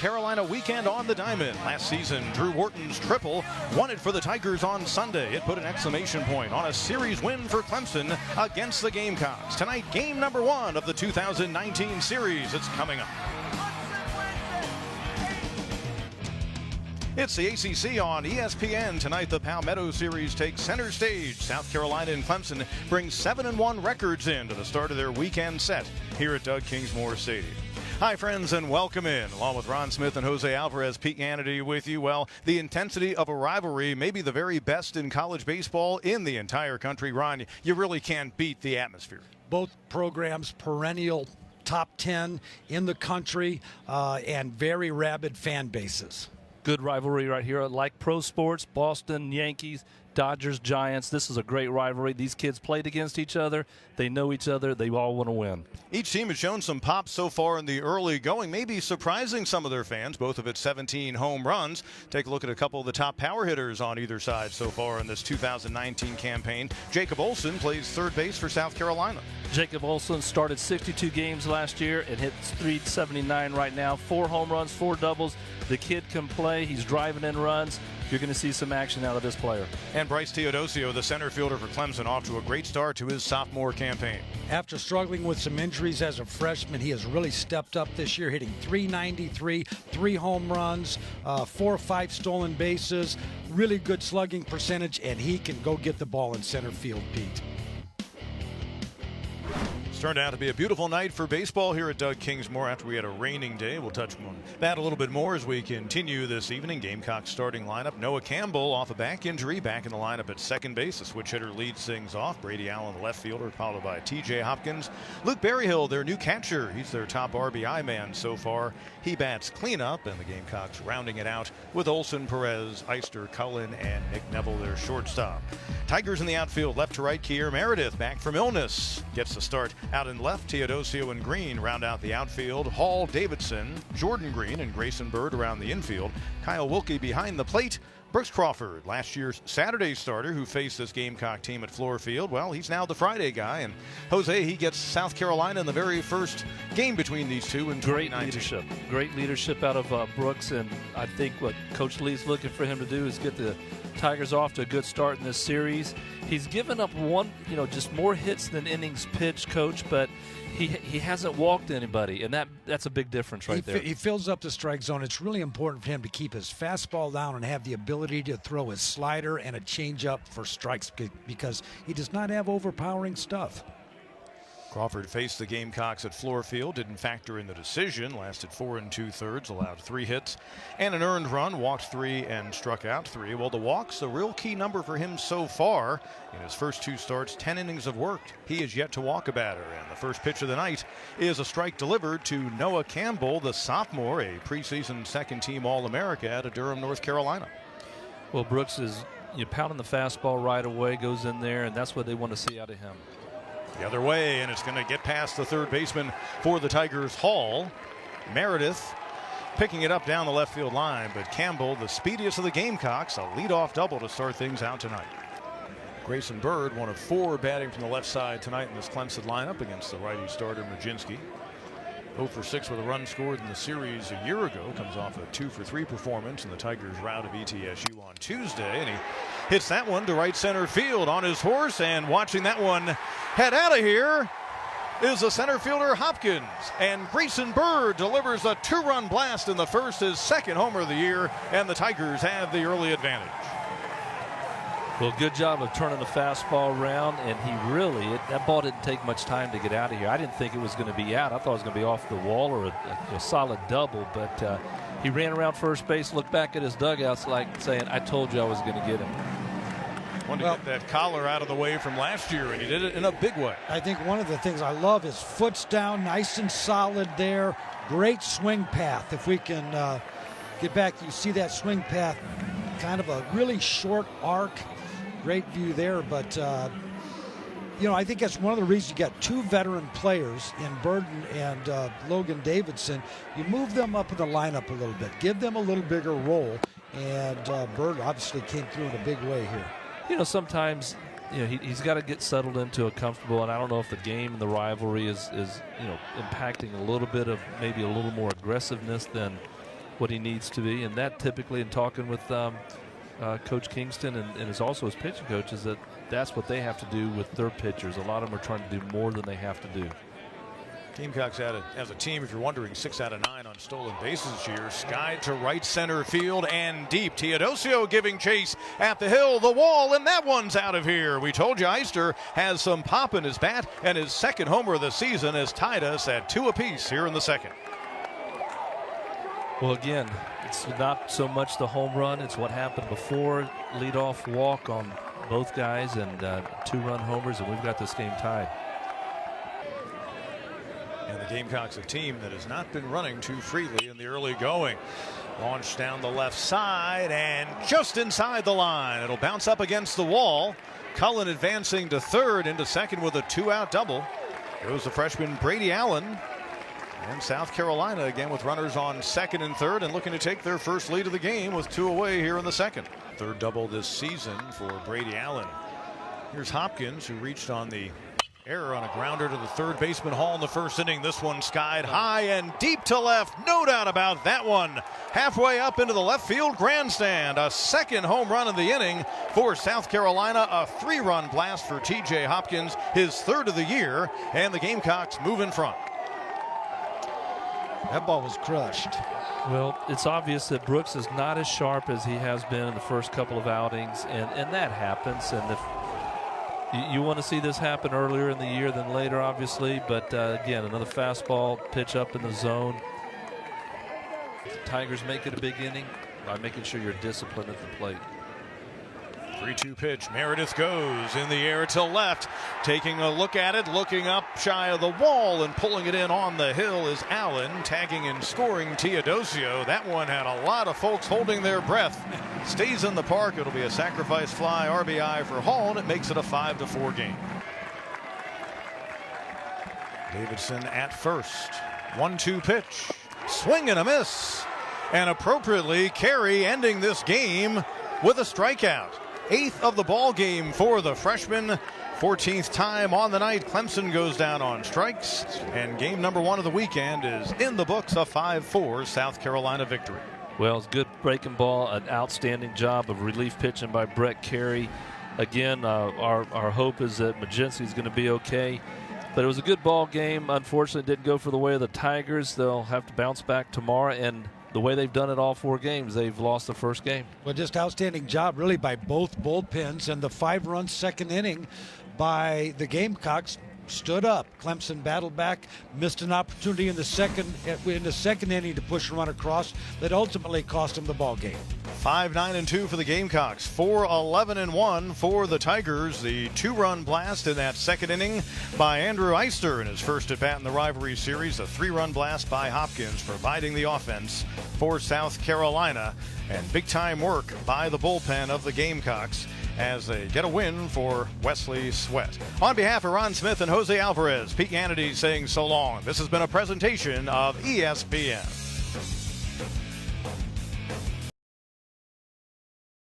Carolina weekend on the diamond. Last season, Drew Wharton's triple won it for the Tigers on Sunday. It put an exclamation point on a series win for Clemson against the Gamecocks. Tonight, game number 1 of the 2019 series. It's coming up. It's the ACC on ESPN. Tonight, the Palmetto Series takes center stage. South Carolina and Clemson bring 7-1 records into the start of their weekend set here at Doug Kingsmore Stadium. Hi, friends, and welcome in. Along with Ron Smith and Jose Alvarez, Pete Hannity with you. Well, the intensity of a rivalry may be the very best in college baseball in the entire country. Ron, you really can't beat the atmosphere. Both programs perennial top 10 in the country and very rabid fan bases. Good rivalry right here. Like pro sports, Boston Yankees, Dodgers, Giants. This is a great rivalry. These kids played against each other. They know each other. They all want to win. Each team has shown some pop so far in the early going, maybe surprising some of their fans, both of its 17 home runs. Take a look at a couple of the top power hitters on either side so far in this 2019 campaign. Jacob Olson plays third base for South Carolina. Jacob Olson started 62 games last year and hits .379 right now. 4 home runs, 4 doubles. The kid can play. He's driving in runs. You're going to see some action out of this player. And Bryce Teodosio, the center fielder for Clemson, off to a great start to his sophomore campaign. After struggling with some injuries as a freshman, he has really stepped up this year, hitting .393, 3 home runs, 4 or 5 stolen bases, really good slugging percentage, and he can go get the ball in center field, Pete. Turned out to be a beautiful night for baseball here at Doug Kingsmore after we had a raining day. We'll touch on that a little bit more as we continue this evening. Gamecocks starting lineup. Noah Campbell off a back injury, back in the lineup at second base. The switch hitter leads things off. Brady Allen, the left fielder, followed by T.J. Hopkins. Luke Berryhill, their new catcher. He's their top RBI man so far. He bats cleanup, and the Gamecocks rounding it out with Olson, Perez, Eister, Cullen, and Nick Neville, their shortstop. Tigers in the outfield, left to right. Kier Meredith, back from illness, gets the start. Out in left, Teodosio and Green round out the outfield. Hall, Davidson, Jordan Green, and Grayson Bird around the infield. Kyle Wilkie behind the plate. Brooks Crawford, last year's Saturday starter who faced this Gamecock team at Fluor Field. Well, he's now the Friday guy. And Jose, he gets South Carolina in the very first game between these two in 2019. Great leadership out of Brooks. And I think what Coach Lee's looking for him to do is get the Tigers off to a good start in this series. He's given up just more hits than innings pitched, Coach, but he hasn't walked anybody, and that's a big difference right there. He fills up the strike zone. It's really important for him to keep his fastball down and have the ability to throw his slider and a changeup for strikes because he does not have overpowering stuff. Crawford faced the Gamecocks at Fluor Field, didn't factor in the decision, lasted 4 2/3, allowed 3 hits and an earned run, walked 3 and struck out 3. Well, the walks, the real key number for him so far. In his first 2 starts, 10 innings of work. He is yet to walk a batter, and the first pitch of the night is a strike delivered to Noah Campbell, the sophomore, a preseason second-team All-America out of Durham, North Carolina. Well, Brooks is pounding the fastball right away, goes in there, and that's what they want to see out of him. The other way, and it's going to get past the third baseman for the Tigers, Hall. Meredith picking it up down the left field line, but Campbell, the speediest of the Gamecocks, a leadoff double to start things out tonight. Grayson Bird, one of 4 batting from the left side tonight in this Clemson lineup against the righty starter Majinski. 0 for 6 with a run scored in the series a year ago. Comes off a 2 for 3 performance in the Tigers' rout of ETSU on Tuesday, and he hits that one to right center field on his horse, and watching that one head out of here is the center fielder Hopkins, and Grayson Bird delivers a 2-run blast in the first, his second homer of the year, and the Tigers have the early advantage. Well, good job of turning the fastball around, and that ball didn't take much time to get out of here. I didn't think it was going to be out. I thought it was going to be off the wall or a solid double, but he ran around first base, looked back at his dugouts like saying, I told you I was going to get him. Wanted to get that collar out of the way from last year, and he did it in a big way. I think one of the things I love is foot's down, nice and solid there. Great swing path. If we can get back, you see that swing path, kind of a really short arc. Great view there, but I think that's one of the reasons you got 2 veteran players in Burden and Logan Davidson. You move them up in the lineup a little bit, give them a little bigger role, and Bird obviously came through in a big way here. Sometimes he's got to get settled into a comfortable, and I don't know if the game and the rivalry is impacting a little bit of maybe a little more aggressiveness than what he needs to be. And that typically, in talking with Coach Kingston and is also his pitching coach, is that's what they have to do with their pitchers. A lot of them are trying to do more than they have to do. Gamecocks as a team, if you're wondering, 6 out of 9 on stolen bases this year. Skied to right center field and deep. Teodosio giving chase at the hill, the wall, and that one's out of here. We told you Eister has some pop in his bat, and his second homer of the season has tied us at 2 apiece here in the second. Well, again, it's not so much the home run, it's what happened before. Leadoff walk on both guys and 2-run homers, and we've got this game tied. And the Gamecocks, a team that has not been running too freely in the early going. Launched down the left side and just inside the line. It'll bounce up against the wall. Cullen advancing to third, into second with a 2-out double. Goes the freshman Brady Allen. And South Carolina again with runners on second and third and looking to take their first lead of the game with 2 away here in the second. Third double this season for Brady Allen. Here's Hopkins, who reached on the error on a grounder to the third baseman Hall in the first inning. This one skied high and deep to left. No doubt about that one. Halfway up into the left field grandstand. A second home run of the inning for South Carolina. A 3-run blast for TJ Hopkins, his third of the year, and the Gamecocks move in front. That ball was crushed. Well, it's obvious that Brooks is not as sharp as he has been in the first couple of outings, and that happens. And if you want to see this happen earlier in the year than later, obviously, but again, another fastball pitch up in the zone. The Tigers make it a big inning by making sure you're disciplined at the plate. 3-2 pitch. Meredith goes in the air to left. Taking a look at it, looking up shy of the wall and pulling it in on the hill is Allen. Tagging and scoring Teodosio. That one had a lot of folks holding their breath. Stays in the park. It'll be a sacrifice fly RBI for Hall, and it makes it a 5-4 game. Davidson at first. 1-2 pitch. Swing and a miss. And appropriately, Carey ending this game with a strikeout. 8th of the ball game for the freshman. 14th time on the night. Clemson goes down on strikes, and game number 1 of the weekend is in the books. A 5-4 South Carolina victory. Well, it's good breaking ball, an outstanding job of relief pitching by Brett Carey. Again, our hope is that Majency is going to be okay. But it was a good ball game. Unfortunately, it didn't go for the way of the Tigers. They'll have to bounce back tomorrow, and the way they've done it all 4 games, they've lost the first game. Well, just outstanding job really by both bullpens, and the 5-run second inning by the Gamecocks stood up. Clemson battled back, missed an opportunity in the second inning to push a run across that ultimately cost them the ball game. 5-9-2 for the Gamecocks. 4-11-1 for the Tigers. The 2-run blast in that second inning by Andrew Eister in his first at bat in the rivalry series. A 3-run blast by Hopkins providing the offense for South Carolina, and big time work by the bullpen of the Gamecocks as they get a win for Wesley Sweat. On behalf of Ron Smith and Jose Alvarez, Pete Hannity saying so long. This has been a presentation of ESPN.